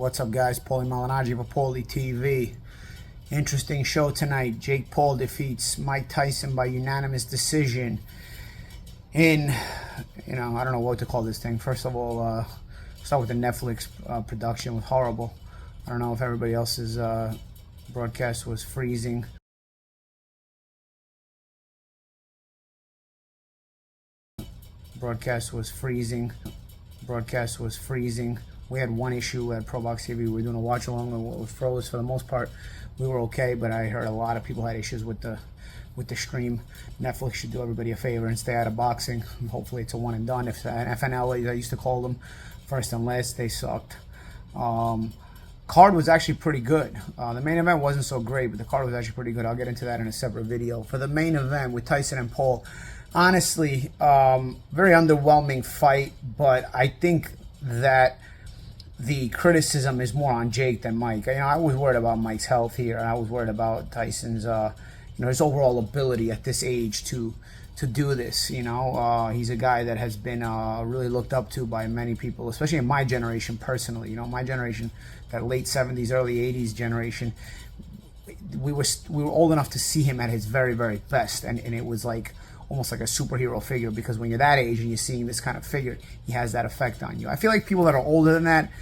What's up, guys? Paulie Malignaggi for Paulie TV. Interesting show tonight. Jake Paul defeats Mike Tyson by unanimous decision in, I don't know what to call this thing. First of all, start with the Netflix production was horrible. I don't know if everybody else's broadcast was freezing. Broadcast was freezing. We had one issue at ProBox TV. We were doing a watch along and it was froze. For the most part, we were okay, but I heard a lot of people had issues with the stream. Netflix should do everybody a favor and stay out of boxing. Hopefully it's a one and done. If FNL, as I used to call them, first and last, they sucked. Card was actually pretty good. The main event wasn't so great, but the card was actually pretty good. I'll get into that in a separate video. For the main event with Tyson and Paul, honestly, very underwhelming fight, but I think that the criticism is more on Jake than Mike. I was worried about Mike's health here, and I was worried about Tyson's, his overall ability at this age to do this. He's a guy that has been really looked up to by many people, especially in my generation personally. My generation, that late 70s, early 80s generation, we were old enough to see him at his very, very best, and it was like almost like a superhero figure, because when you're that age and you're seeing this kind of figure, he has that effect on you. I feel like people that are older than that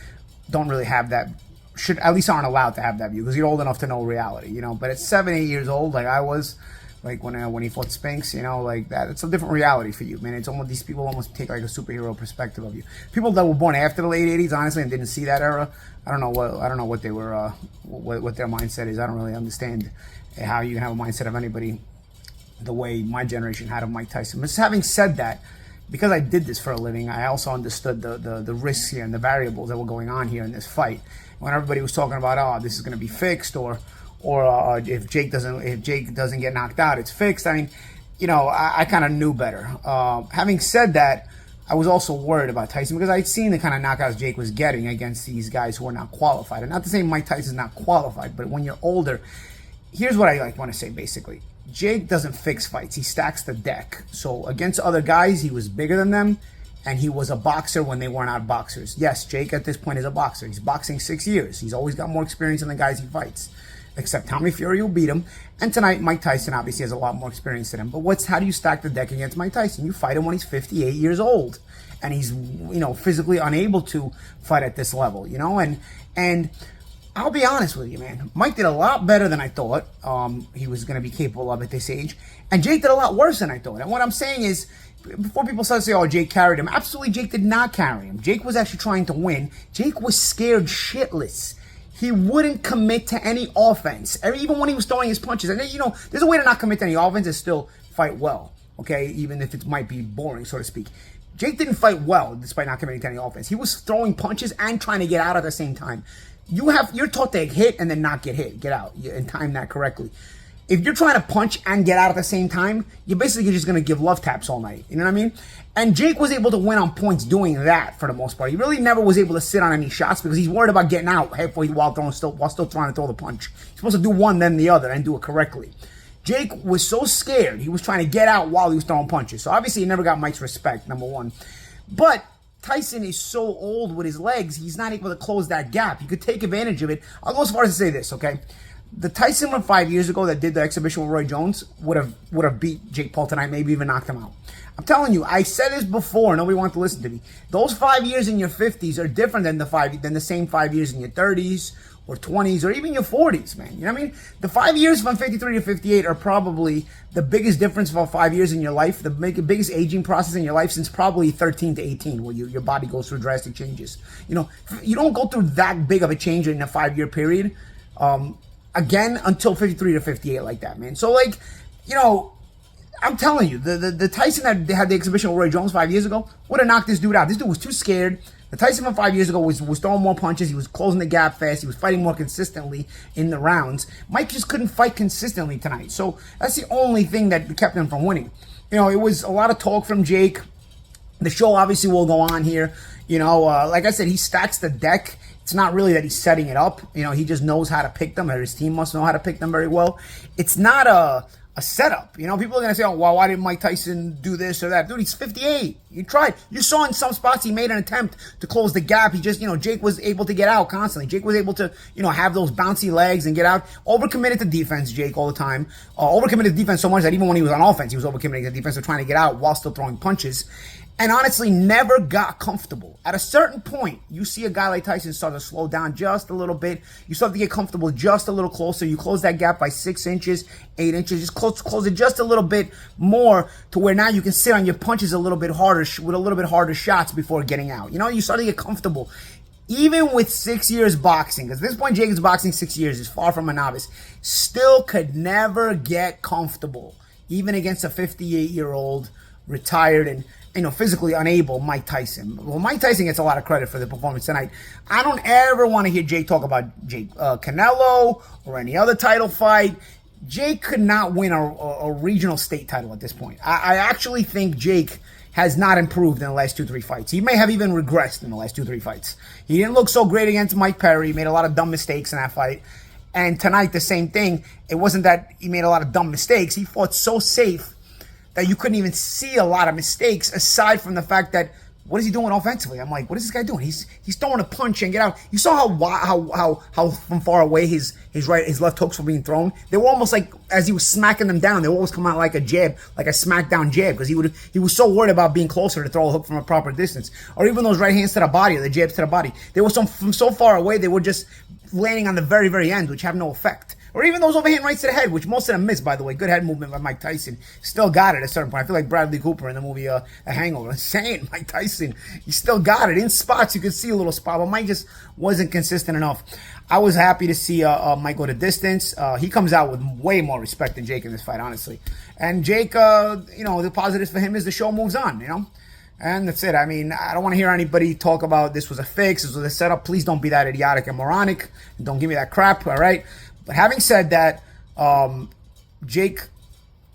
don't really have that, should at least aren't allowed to have that view, because you're old enough to know reality, But at 7, 8 years old, like I was, like when he fought Spinks, like that, it's a different reality for you, man. It's almost, these people almost take like a superhero perspective of you. People that were born after the late 80s, honestly, and didn't see that era, I don't know what they were, what their mindset is. I don't really understand how you can have a mindset of anybody the way my generation had of Mike Tyson. But having said that, because I did this for a living, I also understood the risks here and the variables that were going on here in this fight. When everybody was talking about, oh, this is going to be fixed, or if Jake doesn't get knocked out, it's fixed. I kind of knew better. Having said that, I was also worried about Tyson, because I'd seen the kind of knockouts Jake was getting against these guys who are not qualified. And not to say Mike Tyson's not qualified, but when you're older, here's what I want to say basically. Jake doesn't fix fights. He stacks the deck. So against other guys, he was bigger than them, and he was a boxer when they were not boxers. Yes, Jake at this point is a boxer. He's boxing 6 years. He's always got more experience than the guys he fights, except Tommy Fury will beat him. And tonight, Mike Tyson obviously has a lot more experience than him. But how do you stack the deck against Mike Tyson? You fight him when he's 58 years old, and he's, physically unable to fight at this level, and I'll be honest with you, man. Mike did a lot better than I thought he was going to be capable of at this age. And Jake did a lot worse than I thought. And what I'm saying is, before people start to say, oh, Jake carried him, absolutely Jake did not carry him. Jake was actually trying to win. Jake was scared shitless. He wouldn't commit to any offense, even when he was throwing his punches. And, there's a way to not commit to any offense and still fight well, okay, even if it might be boring, so to speak. Jake didn't fight well despite not committing to any offense. He was throwing punches and trying to get out at the same time. You're taught to hit and then not get hit, get out, and time that correctly. If you're trying to punch and get out at the same time, you're basically just going to give love taps all night. You know what I mean? And Jake was able to win on points doing that for the most part. He really never was able to sit on any shots because he's worried about getting out halfway while still trying to throw the punch. He's supposed to do one, then the other, and do it correctly. Jake was so scared. He was trying to get out while he was throwing punches. So obviously he never got Mike's respect, number one. But Tyson is so old with his legs, he's not able to close that gap. He could take advantage of it. I'll go as far as to say this, okay? The Tyson from 5 years ago that did the exhibition with Roy Jones would have beat Jake Paul tonight, maybe even knocked him out. I'm telling you, I said this before, nobody wanted to listen to me. Those 5 years in your 50s are different than the same 5 years in your 30s or 20s or even your 40s, man. You know what I mean? The 5 years from 53 to 58 are probably the biggest difference for 5 years in your life, the biggest aging process in your life since probably 13 to 18, where your body goes through drastic changes. You don't go through that big of a change in a 5-year period again until 53 to 58 like that, man. So, I'm telling you, the Tyson that had the exhibition with Roy Jones 5 years ago would have knocked this dude out. This dude was too scared. The Tyson from 5 years ago was throwing more punches. He was closing the gap fast. He was fighting more consistently in the rounds. Mike just couldn't fight consistently tonight. So that's the only thing that kept him from winning. It was a lot of talk from Jake. The show obviously will go on here. Like I said, he stacks the deck. It's not really that he's setting it up. He just knows how to pick them, or his team must know how to pick them very well. It's not a a setup. You know, people are going to say, oh, well, why didn't Mike Tyson do this or that? Dude, he's 58. You tried. You saw in some spots he made an attempt to close the gap. He just, Jake was able to get out constantly. Jake was able to, have those bouncy legs and get out. Overcommitted to defense, Jake, all the time. Overcommitted to defense so much that even when he was on offense, he was overcommitting to defense, so trying to get out while still throwing punches. And honestly, never got comfortable. At a certain point, you see a guy like Tyson start to slow down just a little bit. You start to get comfortable just a little closer. You close that gap by 6 inches, 8 inches. Just close it just a little bit more to where now you can sit on your punches a little bit harder with a little bit harder shots before getting out. You start to get comfortable. Even with 6 years boxing, because at this point Jake is boxing 6 years, is far from a novice, still could never get comfortable, even against a 58-year-old retired and physically unable Mike Tyson. Well, Mike Tyson gets a lot of credit for the performance tonight. I don't ever want to hear Jake talk about Canelo or any other title fight. Jake could not win a regional state title at this point. I actually think Jake has not improved in the last 2-3 fights. He may have even regressed in the last 2-3 fights. He didn't look so great against Mike Perry. He made a lot of dumb mistakes in that fight. And tonight, the same thing. It wasn't that he made a lot of dumb mistakes. He fought so safe that you couldn't even see a lot of mistakes, aside from the fact that, what is he doing offensively? I'm like, what is this guy doing? He's throwing a punch and get out. You saw how from far away his left hooks were being thrown. They were almost like, as he was smacking them down, they would always come out like a jab, like a smackdown jab, because he was so worried about being closer to throw a hook from a proper distance, or even those right hands to the body or the jabs to the body. They were from so far away, they were just landing on the very, very end, which have no effect. Or even those overhand rights to the head, which most of them missed, by the way. Good head movement by Mike Tyson. Still got it at a certain point. I feel like Bradley Cooper in the movie A Hangover. I'm saying, Mike Tyson, he still got it. In spots, you could see a little spot, but Mike just wasn't consistent enough. I was happy to see Mike go to distance. He comes out with way more respect than Jake in this fight, honestly. And Jake, the positives for him is the show moves on, And that's it. I mean, I don't want to hear anybody talk about this was a fix, this was a setup. Please don't be that idiotic and moronic. Don't give me that crap, all right? But having said that, Jake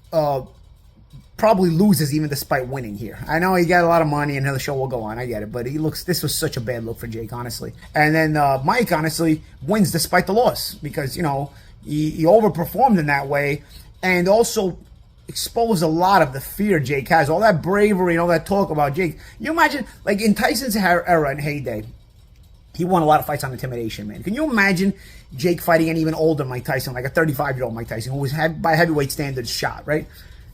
probably loses even despite winning here. I know he got a lot of money and the show will go on. I get it. But this was such a bad look for Jake, honestly. And then Mike, honestly, wins despite the loss because, he overperformed in that way and also exposed a lot of the fear Jake has. All that bravery and all that talk about Jake. You imagine, like in Tyson's era and heyday, he won a lot of fights on intimidation, man. Can you imagine Jake fighting an even older Mike Tyson, like a 35-year-old Mike Tyson, who was by heavyweight standards shot, right?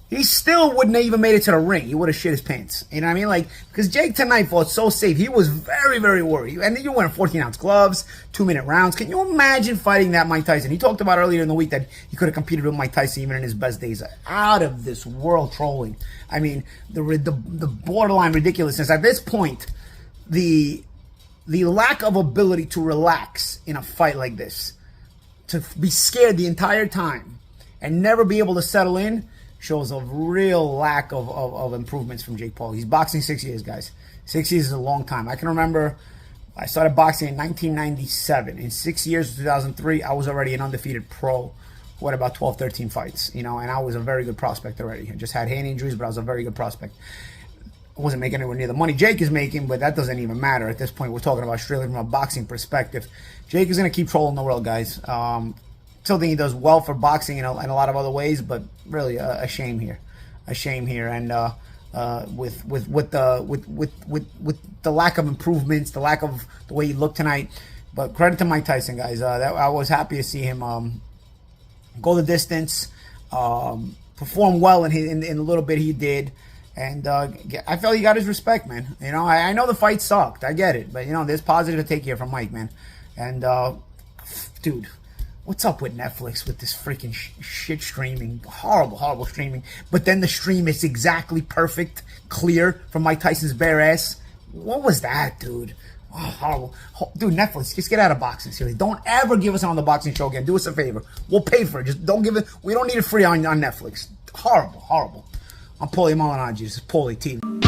He still wouldn't have even made it to the ring. He would have shit his pants. You know what I mean? Like, because Jake tonight fought so safe. He was very, very worried. And then you're wearing 14-ounce gloves, 2-minute rounds. Can you imagine fighting that Mike Tyson? He talked about earlier in the week that he could have competed with Mike Tyson even in his best days. Out of this world trolling. I mean, the borderline ridiculousness. At this point, the lack of ability to relax in a fight like this, to be scared the entire time and never be able to settle in, shows a real lack of improvements from Jake Paul. He's boxing 6 years, guys. 6 years is a long time. I can remember I started boxing in 1997. In 6 years, 2003, I was already an undefeated pro who had about 12, 13 fights, and I was a very good prospect already. I just had hand injuries, but I was a very good prospect. I wasn't making anywhere near the money Jake is making, but that doesn't even matter at this point. We're talking about strictly from a boxing perspective. Jake is going to keep trolling the world, guys. Still think he does well for boxing in a lot of other ways, but really a shame here, and with the lack of improvements, the lack of the way he looked tonight. But credit to Mike Tyson, guys. I was happy to see him go the distance, perform well in the little bit he did. And I felt he got his respect, man. I know the fight sucked. I get it. But, there's positive to take here from Mike, man. And, dude, what's up with Netflix with this freaking shit streaming? Horrible, horrible streaming. But then the stream is exactly perfect, clear from Mike Tyson's bare ass. What was that, dude? Oh, horrible. Dude, Netflix, just get out of boxing, seriously. Don't ever give us on the boxing show again. Do us a favor. We'll pay for it. Just don't give it. We don't need it free on Netflix. Horrible, horrible. I'm Paulie Malignaggi. This is Paulie TV.